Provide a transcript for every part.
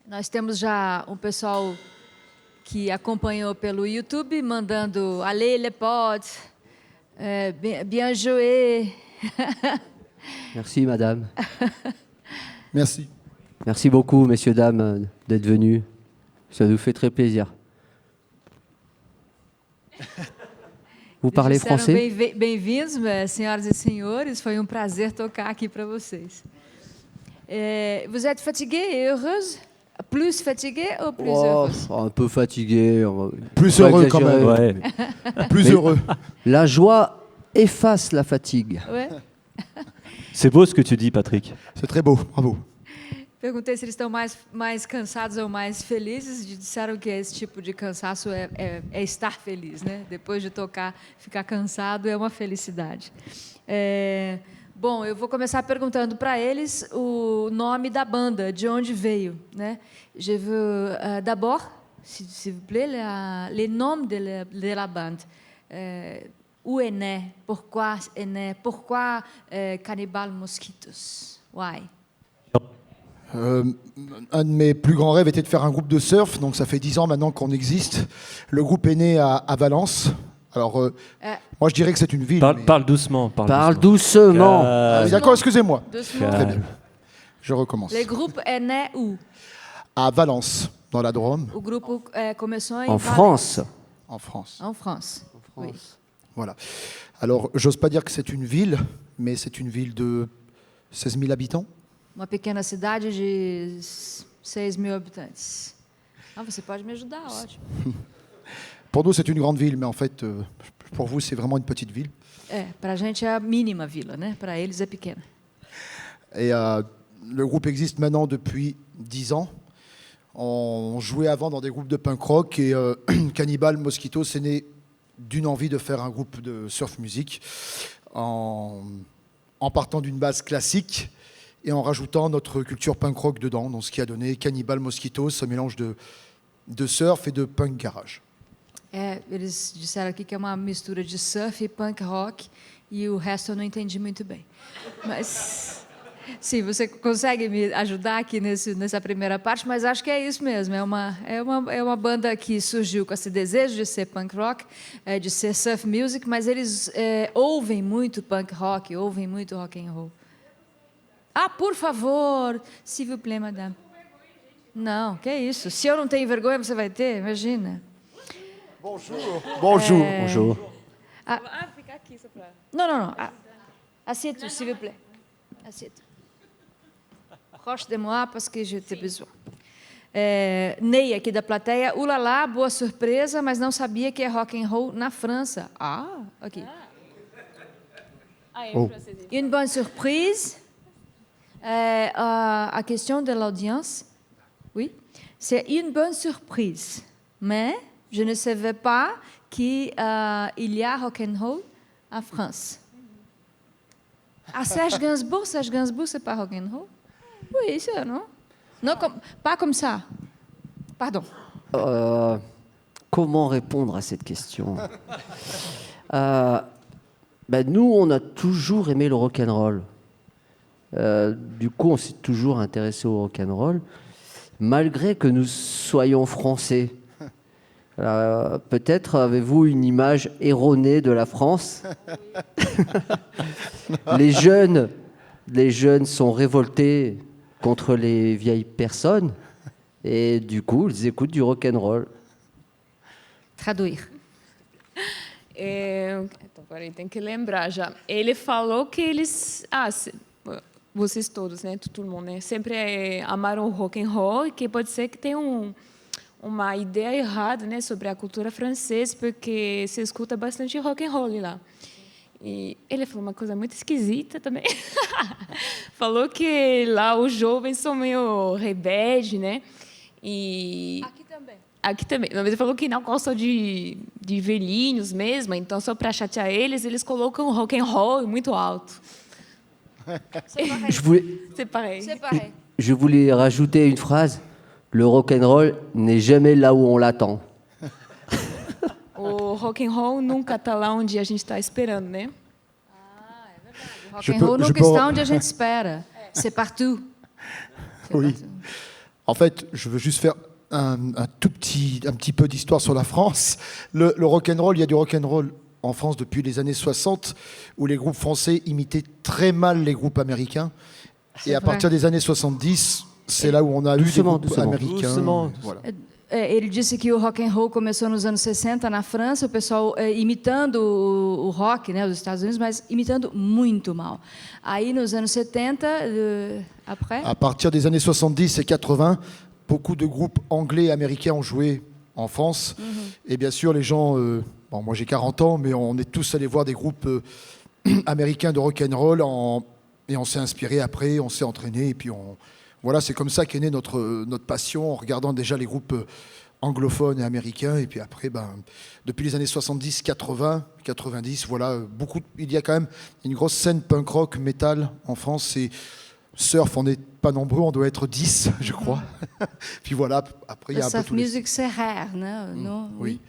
Nós temos já um pessoal que acompanhou pelo YouTube, mandando Allez les potes, bien joué. Merci, madame. Merci. Merci beaucoup, messieurs, dames, d'être venus. Ça nous fait très plaisir. Vous parlez français? Bem-vindos, senhoras e senhores. Foi prazer tocar aqui para vocês. Vous êtes fatigué et heureuse? Plus fatigué ou plus heureuse? Un peu fatigué. Plus heureux quand même. Ouais. Plus heureux. La joie efface la fatigue. Ouais. C'est beau ce que tu dis, Patrick. C'est très beau, bravo. Perguntei se eles estão mais cansados ou mais felizes. Disseram que esse tipo de cansaço é estar feliz, né? Depois de tocar, ficar cansado é uma felicidade. Bom, eu vou começar perguntando para eles o nome da banda, de onde veio, né? Je veux d'abord, s'il vous plaît, les noms de la bande. Où est né? Pourquoi est né? Pourquoi Cannibal Mosquitos? Why? Un de mes plus grands rêves était de faire un groupe de surf, donc ça fait 10 ans maintenant qu'on existe. Le groupe est né à Valence. Alors, moi je dirais que c'est une ville. Parle doucement. Parle doucement. D'accord, excusez-moi. Doucement. Très bien. Je recommence. Le groupe est né où? À Valence, dans la Drôme. O grupo começou En France. En France. En France. Oui. Voilà. Alors, j'ose pas dire que c'est une ville, mais c'est une ville de 16 000 habitants. Uma pequena cidade de 6.000 habitantes. Ah, você pode me ajudar, ótimo. Pour nous, c'est une grande ville, mais en fait, pour vous, c'est vraiment une petite ville. Para a gente é a mínima vila, né? Para eles é pequena. Et le groupe existe maintenant depuis 10 ans. On jouait avant dans des groupes de punk rock et Cannibal Mosquito, c'est né d'une envie de faire un groupe de surf music en partant d'une base classique et en rajoutant notre culture punk rock dedans, donc ce qui a donné Cannibal Mosquito, ce mélange de surf et de punk garage. Eles disseram aqui que é uma mistura de surf e punk rock e o resto eu não entendi muito bem. Mas, sim, você consegue me ajudar aqui nessa primeira parte, mas acho que é isso mesmo. É uma banda que surgiu com esse desejo de ser punk rock, de ser surf music, mas eles ouvem muito punk rock, ouvem muito rock and roll. Ah, por favor, s'il vous plaît, madame. Não, que isso. Se eu não tenho vergonha, você vai ter? Imagina. Bonjour. Bonjour. Bonjour. Fica aqui só pra... Não. Assieds-vous, s'il vous plaît. Assieds. Proche de moi, parce que je t'ai besoin. Ney, aqui da plateia. Ulala, boa surpresa, mas não sabia que é rock and roll na França. Ah, ok. Une bonne surprise. A question de l'audience, oui, c'est une bonne surprise, mais je ne savais pas qu'il y a rock and roll en France. Ah, Serge Gainsbourg, c'est pas rock and roll? Oui, c'est non? Non, pas comme ça. Pardon. Comment répondre à cette question? Nous, on a toujours aimé le rock'n'roll. Du coup, on s'est toujours intéressé au rock'n'roll, malgré que nous soyons français. Peut-être avez-vous une image erronée de la France. Les jeunes sont révoltés contre les vieilles personnes et du coup, ils écoutent du rock'n'roll. Traduire. Então, peraí, tem que lembrar já. Ele falou que eles... vocês todos, né, todo mundo, né, sempre amaram o rock and roll e que pode ser que tenha uma ideia errada, né, sobre a cultura francesa, porque se escuta bastante rock and roll lá. E ele falou uma coisa muito esquisita também. Falou que lá os jovens são meio rebeldes, né? E aqui também. Mas ele falou que não gostam de velhinhos mesmo, então só para chatear eles colocam rock and roll muito alto. C'est pareil. Je voulais rajouter une phrase. Le rock'n'roll n'est jamais là où on l'attend. O rock and roll nunca está lá onde a gente está esperando, né? Ah, é verdade. O rock and roll nunca está onde a gente espera. C'est partout. Oui. En fait, je veux juste faire un petit peu d'histoire sur la France. Le rock'n'roll, il y a du rock'n'roll en France depuis les années 60, où les groupes français imitaient très mal les groupes américains. Et à vrai. partir des années 70, c'est là où on a eu des Doucement, groupes doucement. américains. Doucement. Voilà. Ele disse que o rock and roll começou nos anos 60 na França, o pessoal imitando o rock, né, dos Estados Unidos, mas imitando muito mal. Aí nos anos 70, après, À partir des années 70 et 80, beaucoup de groupes anglais et américains ont joué en France. Et bien sûr, les gens... bon, moi j'ai 40 ans, mais on est tous allés voir des groupes américains de rock'n'roll et on s'est inspiré après, on s'est entraîné et puis voilà, c'est comme ça qu'est née notre passion en regardant déjà les groupes anglophones et américains. Et puis après, depuis les années 70, 80, 90, voilà, il y a quand même une grosse scène punk rock, metal en France. Et surf, on n'est pas nombreux, on doit être 10, je crois. Puis voilà, après il y a a un peu surf tous les... music c'est rare, né? Oui.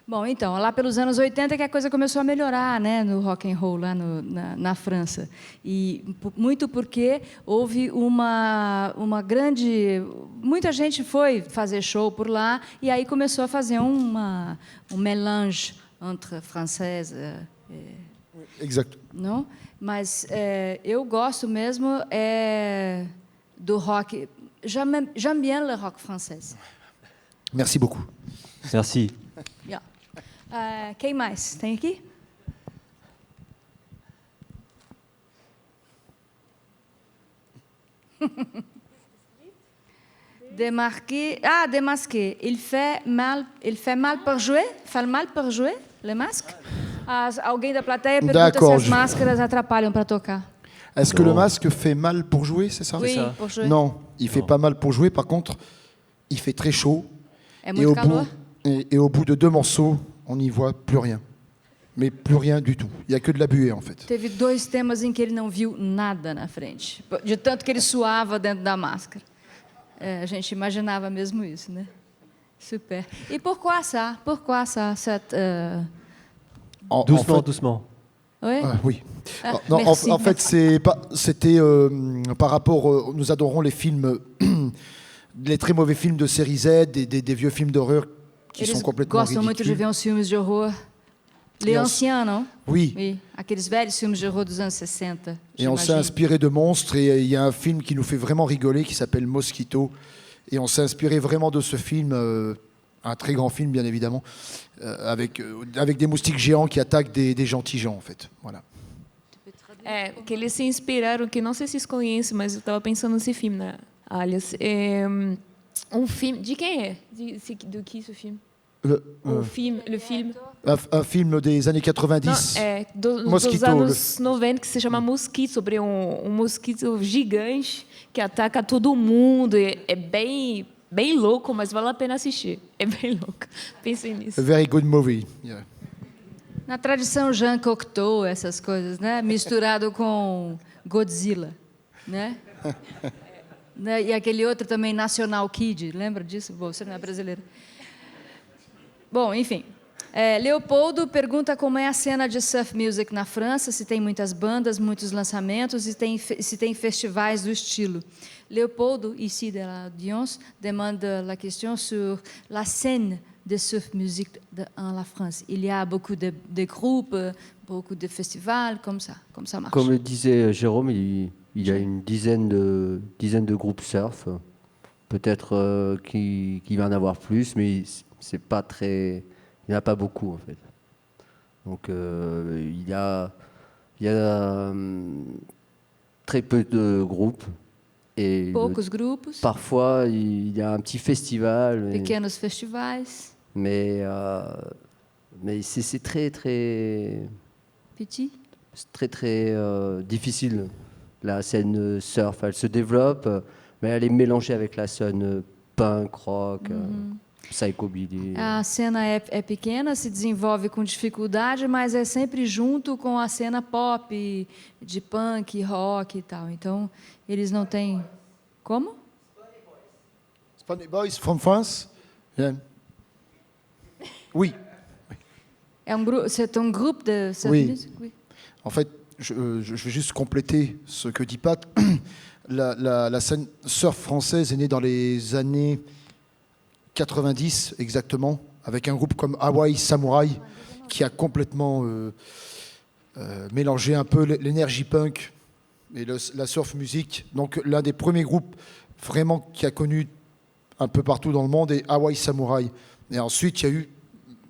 Bom, então, lá pelos anos 80 que a coisa começou a melhorar, né, no rock and roll lá na França. E muito porque houve uma grande... Muita gente foi fazer show por lá e aí começou a fazer um mélange entre française Exact. não? Mas eu gosto mesmo do rock. J'aime bien le rock français. Merci beaucoup. Merci. Yeah. Quem mais? Tem aqui? Démasqué. Il fait mal pour jouer? Fait mal pour jouer, le masque? Alguém da plateia pergunta se D'accord, as máscaras atrapalham para tocar. Est-ce que Non. le masque fait mal pour jouer, c'est ça? Oui, ça. pour jouer. Non, il fait Non. pas mal pour jouer. Par contre, il fait très chaud. É Et muito calor. au bout de 2 morceaux, on n'y voit plus rien. Mais plus rien du tout. Il n'y a que de la buée, en fait. Teve 2 temas em que ele não viu nada na frente, de tanto que ele suava dentro da máscara. A gente imaginava mesmo isso, né? Super. E pourquoi ça? Pourquoi ça? Doucement, fait, doucement. Oui? oui. Ah, Non, merci. en fait, c'était par rapport... nous adorons les films, les très mauvais films de série Z, des vieux films d'horreur qui Eles sont complètement gostam muito de ridicules. ver uns filmes de horror. Les E anciens, não? Oui. Oui. Aqueles velhos filmes de horror dos anos 60. Et on s'est j'imagine. inspiré de monstres et il y a un film qui nous fait vraiment rigoler qui s'appelle Mosquito. Et on s'est inspiré vraiment de ce film, un très grand film bien évidemment, avec des moustiques géants qui attaquent des gentils gens en fait. Voilà. Que eles se inspiraram, que não sei se vocês conhecem, mas eu estava pensando nesse filme, né, Alias. Filme... De quem é? De que esse filme? Le film. Un film des années 90. Dos Mosquito, anos 90, que se chama Mosquito, sobre um mosquito gigante que ataca todo mundo. É bem louco, mas vale a pena assistir. É bem louco. Pensem nisso. A very good movie. Yeah. Na tradição Jean Cocteau, essas coisas, né? Misturado com Godzilla, né? Né? E aquele outro também, National Kid, lembra disso? Bom, você não é brasileiro. Bom, enfim. Leopoldo pergunta como é a cena de surf music na França, se tem muitas bandas, muitos lançamentos e se tem festivais do estilo. Leopoldo, ici de la audience, demande la question sur la scène de surf music en la France. Il y a beaucoup de groupes, beaucoup de festivals, comme ça marche. Comme le disait Jérôme, il y a une dizaine de groupes surf. Peut-être qu'il va en avoir plus, mais c'est pas très... Il n'y en a pas beaucoup, en fait. Donc, il y a très peu de groupes. Et Poucos grupos, parfois, il y a un petit festival. pequenos festivais, Mais c'est très, très, petit. très, très difficile. La scène surf, elle se développe, mais elle est mélangée avec la scène punk, rock, psychobilly. A cena é pequena, se desenvolve com dificuldade, mas é sempre junto com a cena pop, de punk, rock e tal. Então, eles não têm... Como? Funny Boys from France. Yeah. Oui. C'est un groupe de surf Oui. music? Oui. En fait, je vais juste compléter ce que dit Pat. la scène surf française est née dans les années 90 exactement, avec un groupe comme Hawaii Samurai qui a complètement mélangé un peu l'énergie punk et la surf musique. Donc l'un des premiers groupes vraiment qui a connu un peu partout dans le monde est Hawaii Samurai. Et ensuite, il y a eu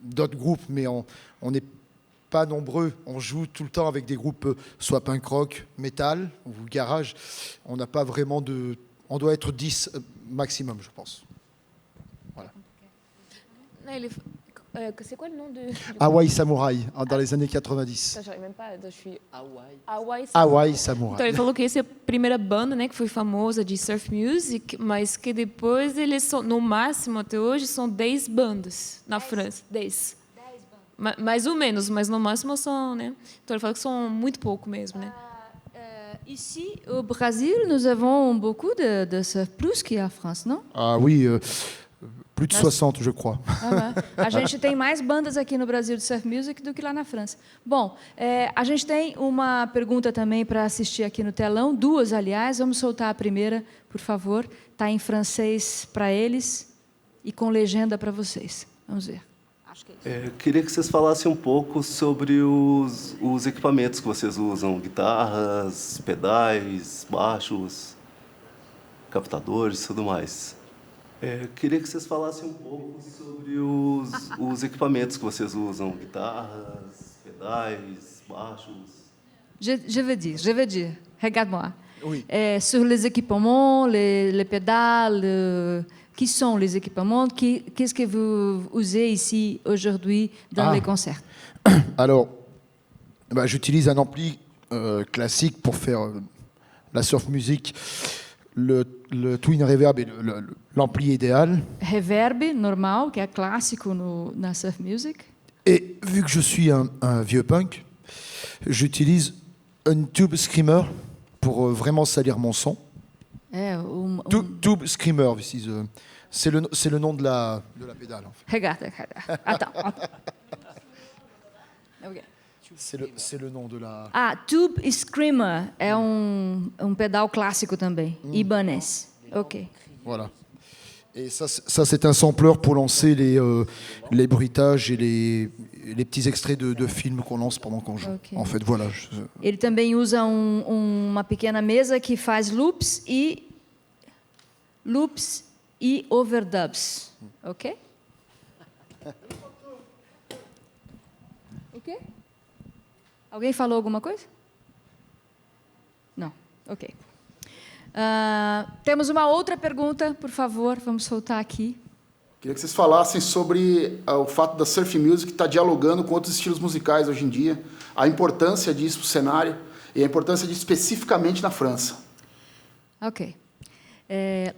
d'autres groupes, mais on n'est pas nombreux. On joue tout le temps avec des groupes soit punk rock, metal ou garage. On n'a pas vraiment de... On doit être 10 maximum, je pense. Voilà. C'est quoi le nom de... Hawaii Samurai, dans les années 90. J'arrive même pas, je suis... Hawaii Samurai. Então, ele falou que essa é a primeira banda, né, que foi famosa de surf music, mas que depois eles são, no máximo até hoje, são 10 bandas na França. 10. Mais ou menos, mas no máximo são, né? Então ele falou que são muito pouco mesmo, né? Ici, au Brésil, nous avons beaucoup de surf plus qu'en France, não? Ah oui, plus de 60, je crois. A gente tem mais bandas aqui no Brasil de surf music do que lá na França. Bom, a gente tem uma pergunta também para assistir aqui no telão, duas, aliás. Vamos soltar a primeira, por favor. Está em francês para eles e com legenda para vocês. Vamos ver. Acho que é isso. Queria que vocês falassem um pouco sobre os equipamentos que vocês usam, guitarras, pedais, baixos, captadores e tudo mais. Queria que vocês falassem um pouco sobre os equipamentos que vocês usam, guitarras, pedais, baixos. Je veux dire. Regarde-moi. Oui. Sur les équipements, les pédales, qui sont les équipements? Qu'est-ce que vous usez ici aujourd'hui dans les concerts? Alors, j'utilise un ampli classique pour faire la surf music. Le Twin Reverb est l'ampli idéal. Reverb, normal, que é clássico na surf music. Et vu que je suis un vieux punk, j'utilise un Tube Screamer pour vraiment salir mon son. Tube Screamer, c'est le nom de la pédale. En fait. Regarde. Attends. Okay. C'est le nom de la... Ah, Tube Screamer é um pedal clássico também, Ibanez. Ok. Voilà. Et ça c'est un sampler pour lancer les bruitages et les petits extraits de films qu'on lance pendant qu'on joue. Okay. En fait, voilà. Ele também usa uma pequena mesa que faz loops e overdubs. Ok? Ok? Alguém falou alguma coisa? Não. Ok. Temos uma outra pergunta, por favor, vamos soltar aqui. Queria que vocês falassem sobre o fato da surf music estar dialogando com outros estilos musicais hoje em dia, a importância disso para o cenário e a importância disso especificamente na França. Ok.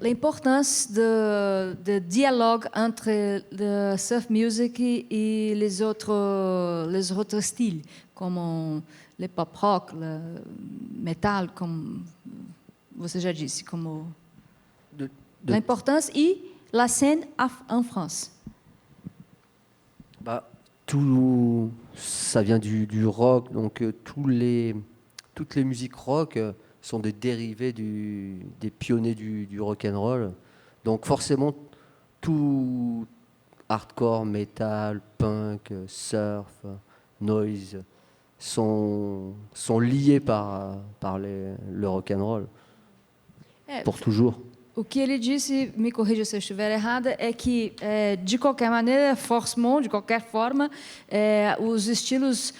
L'importance de dialogue entre le surf music et les autres styles, comme le pop rock, le metal, comme você já disse, como l'importance et la scène en France. Tout ça vient du rock, donc toutes les musiques rock sont des dérivés des pionniers du rock and roll. Donc forcément, tout hardcore, metal, punk, surf, noise sont liés par le rock and roll pour toujours. O que ele disse, me corrija se eu estiver errada, é que, de qualquer maneira, forcément, de qualquer forma, os estilos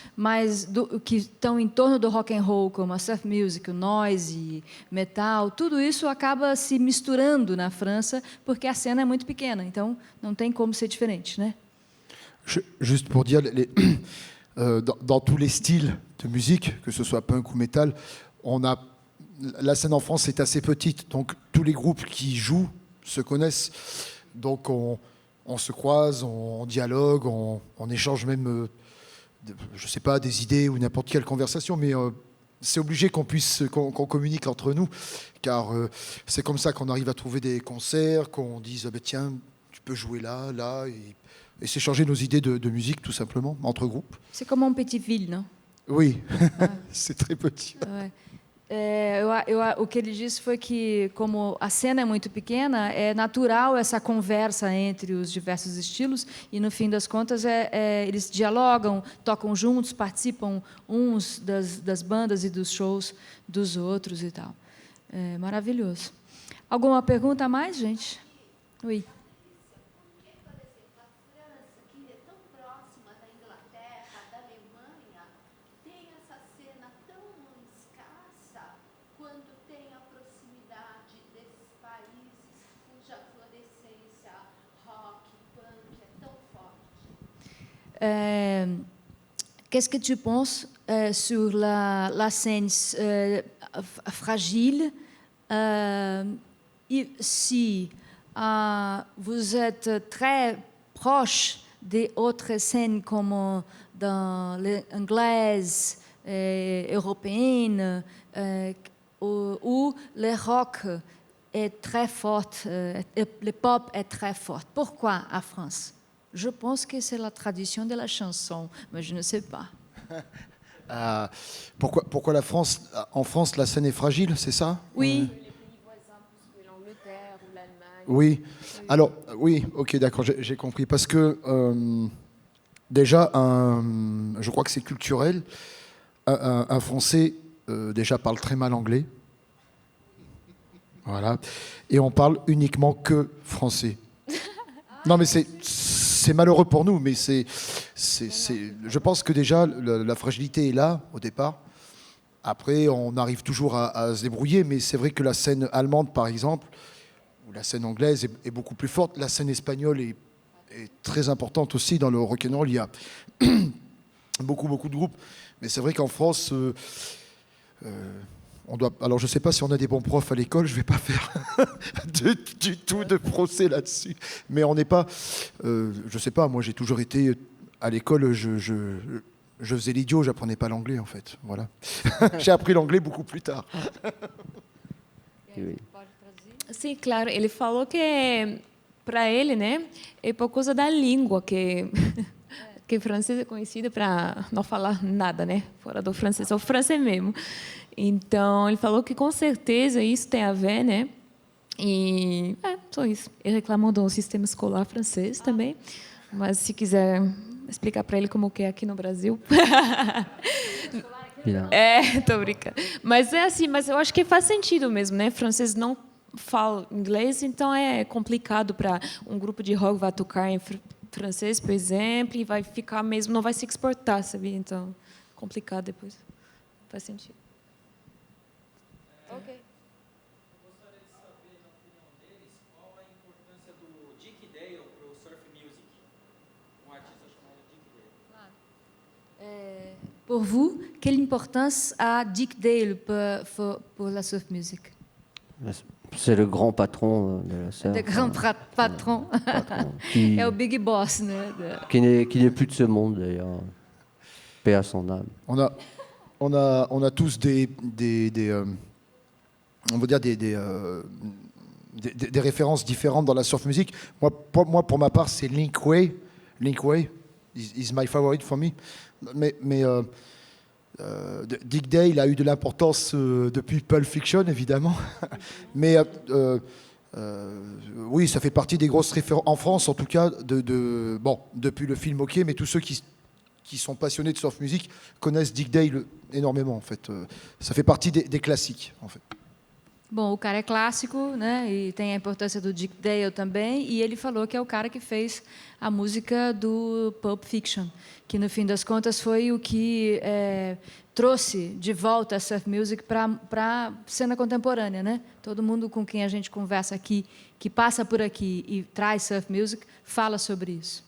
que estão em torno do rock and roll, como a surf music, o noise, metal, tudo isso acaba se misturando na França, porque a cena é muito pequena, então não tem como ser diferente, né? Juste pour dire, dans tous les styles de musique, que ce soit punk ou metal, la scène en France est assez petite, donc tous les groupes qui jouent se connaissent. Donc on se croise, on dialogue, on échange même, je sais pas, des idées ou n'importe quelle conversation, mais c'est obligé qu'on communique entre nous, car c'est comme ça qu'on arrive à trouver des concerts, qu'on dise tiens, tu peux jouer là, et s'échanger nos idées de musique tout simplement entre groupes. C'est comme une petite ville, non? Oui, c'est très petit. Ouais. O que ele disse foi que, como a cena é muito pequena, é natural essa conversa entre os diversos estilos e, no fim das contas, eles dialogam, tocam juntos, participam uns das bandas e dos shows dos outros e tal. É maravilhoso. Alguma pergunta a mais, gente? Oi. Qu'est-ce que tu penses sur la scène fragile si vous êtes très proche des autres scènes comme dans l'anglaise, européenne, où le rock est très fort, le pop est très fort. Pourquoi en France? Je pense que c'est la tradition de la chanson, mais je ne sais pas. Pourquoi la France, en France, la scène est fragile, c'est ça? Oui. Oui. Alors, oui, ok, d'accord, j'ai compris. Parce que, déjà, je crois que c'est culturel. Un Français, déjà, parle très mal anglais. Voilà. Et on parle uniquement que français. Non, mais c'est malheureux pour nous, mais je pense que déjà, la fragilité est là, au départ. Après, on arrive toujours à se débrouiller, mais c'est vrai que la scène allemande, par exemple, ou la scène anglaise est beaucoup plus forte. La scène espagnole est très importante aussi. Dans le rock'n'roll, il y a beaucoup de groupes. Mais c'est vrai qu'en France, alors je ne sais pas si on a des bons profs à l'école, je ne vais pas faire du tout de procès là-dessus. Mais on n'est pas... je ne sais pas, moi j'ai toujours été... À l'école, je faisais l'idiot, je n'apprenais pas l'anglais en fait. Voilà. J'ai appris l'anglais beaucoup plus tard. Sim, claro. Ele falou que, para ele, né, é por causa da língua que que francês é conhecido para não falar nada, né, fora do francês, é o francês mesmo. Então, ele falou que com certeza isso tem a ver, né? E só isso. Ele reclamou do sistema escolar francês também, mas se quiser explicar para ele como que é aqui no Brasil. Tô brincando. Mas é assim, mas eu acho que faz sentido mesmo, né? Francês não fala inglês, então é complicado para um grupo de rock vai tocar em francês, por exemplo, e vai ficar mesmo, não vai se exportar, sabia? Então, complicado depois. Faz sentido. Ok. Eu gostaria de saber, na opinião deles, qual a importância do Dick Dale para o surf music, um artista chamado Dick Dale. Pour vous, quelle importance a Dick Dale pour la surf music? C'est le grand patron de la surf. Le grand patron. Qui É o big boss, né? qui n'est plus de ce monde d'ailleurs. Paix à son âme. On a tous on va dire des références différentes dans la surf music. Moi pour ma part, c'est Link Way. Link Way is my favorite for me. Mais Dick Dale a eu de l'importance depuis Pulp Fiction, évidemment. Mais oui, ça fait partie des grosses références, en France en tout cas, bon, depuis le film OK, mais tous ceux qui sont passionnés de surf music connaissent Dick Dale énormément, en fait. Ça fait partie des classiques, en fait. Bom, o cara é clássico, né? E tem a importância do Dick Dale também. E ele falou que é o cara que fez a música do Pulp Fiction, que no fim das contas foi o que trouxe de volta a surf music para a cena contemporânea, né? Todo mundo com quem a gente conversa aqui, que passa por aqui e traz surf music, fala sobre isso.